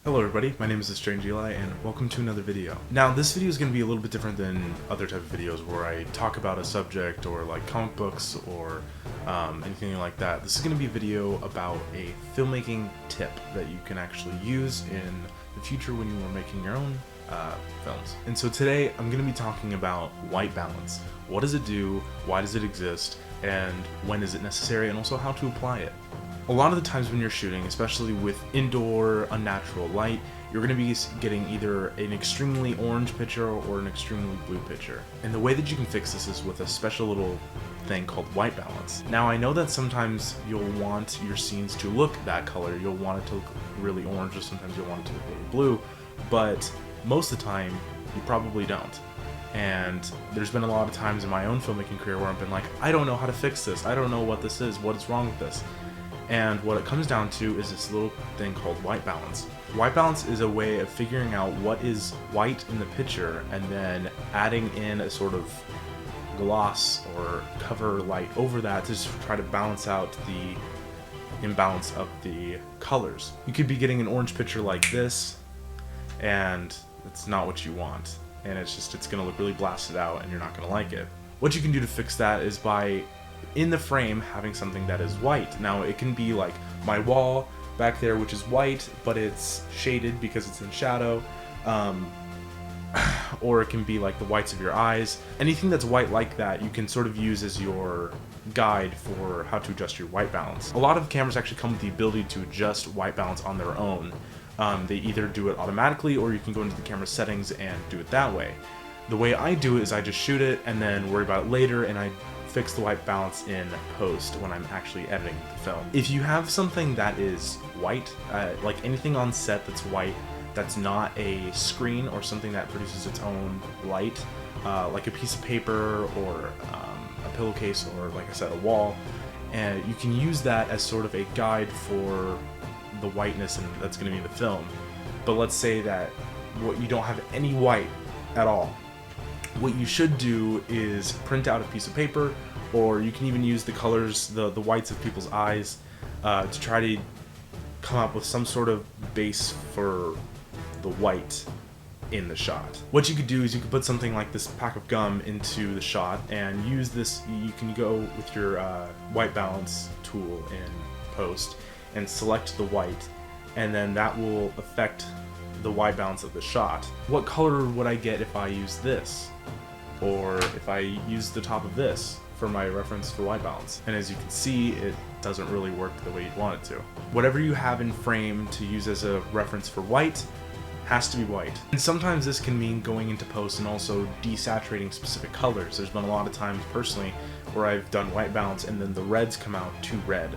Hello everybody, my name is Strange Eli and welcome to another video. Now this video is going to be a little bit different than other type of videos where I talk about a subject or like comic books or anything like that. This is going to be a video about a filmmaking tip that you can actually use in the future when you are making your own films. And so today I'm going to be talking about white balance. What does it do, why does it exist, and when is it necessary, and also how to apply it. A lot of the times when you're shooting, especially with indoor, unnatural light, you're going to be getting either an extremely orange picture or an extremely blue picture. And the way that you can fix this is with a special little thing called white balance. Now I know that sometimes you'll want your scenes to look that color, you'll want it to look really orange, or sometimes you'll want it to look really blue, but most of the time you probably don't. And there's been a lot of times in my own filmmaking career where I've been like, I don't know how to fix this, I don't know what this is, what is wrong with this. And what it comes down to is this little thing called white balance. White balance is a way of figuring out what is white in the picture and then adding in a sort of gloss or cover light over that to try to balance out the imbalance of the colors. You could be getting an orange picture like this, and it's not what you want. And it's gonna look really blasted out and you're not gonna like it. What you can do to fix that is by in the frame having something that is white. Now it can be like my wall back there, which is white but it's shaded because it's in shadow, or it can be like the whites of your eyes. Anything that's white like that you can sort of use as your guide for how to adjust your white balance. A lot of cameras actually come with the ability to adjust white balance on their own. They either do it automatically or you can go into the camera settings and do it that way. The way I do it is I just shoot it and then worry about it later, and I fix the white balance in post when I'm actually editing the film. If you have something that is white, like anything on set that's white, that's not a screen or something that produces its own light, like a piece of paper or a pillowcase or, like I said, a wall, and you can use that as sort of a guide for the whiteness and that's going to be in the film. But let's say that you don't have any white at all. What you should do is print out a piece of paper, or you can even use the colors, the whites of people's eyes, to try to come up with some sort of base for the white in the shot. What you could do is you could put something like this pack of gum into the shot and use this. You can go with your white balance tool in post and select the white, and then that will affect the white balance of the shot. What color would I get if I use this? Or if I use the top of this for my reference for white balance? And as you can see, it doesn't really work the way you'd want it to. Whatever you have in frame to use as a reference for white has to be white. And sometimes this can mean going into post and also desaturating specific colors. There's been a lot of times personally where I've done white balance and then the reds come out too red,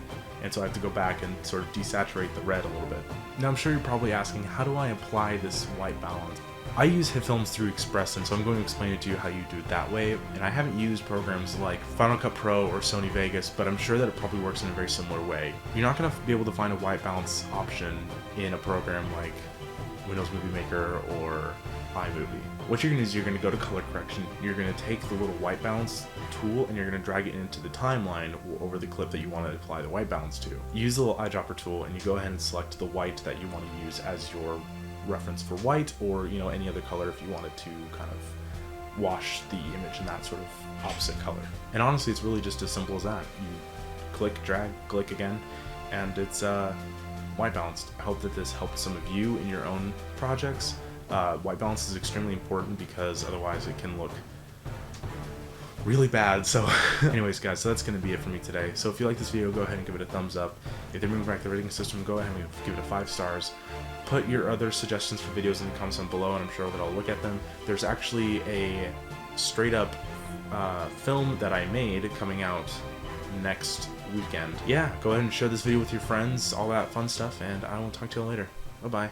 and so I have to go back and sort of desaturate the red a little bit. Now I'm sure you're probably asking, how do I apply this white balance? I use hit films through Express, and so I'm going to explain it to you how you do it that way. And I haven't used programs like Final Cut Pro or Sony Vegas, but I'm sure that it probably works in a very similar way. You're not going to be able to find a white balance option in a program like Windows Movie Maker or iMovie. What you're going to do is you're going to go to color correction, you're going to take the little white balance tool and you're going to drag it into the timeline over the clip that you want to apply the white balance to. Use the little eyedropper tool and you go ahead and select the white that you want to use as your reference for white, or any other color if you wanted to kind of wash the image in that sort of opposite color. And honestly, it's really just as simple as that. You click, drag, click again, and it's white balanced. I hope that this helped some of you in your own projects. White balance is extremely important because otherwise it can look really bad. So anyways guys, so that's going to be it for me today. So if you like this video, go ahead and give it a thumbs up. If they're moving back the rating system, go ahead and give it a 5 stars. Put your other suggestions for videos in the comments down below and I'm sure that I'll look at them. There's actually a straight up film that I made coming out next weekend. Yeah, go ahead and share this video with your friends, all that fun stuff, and I will talk to you later. Bye bye.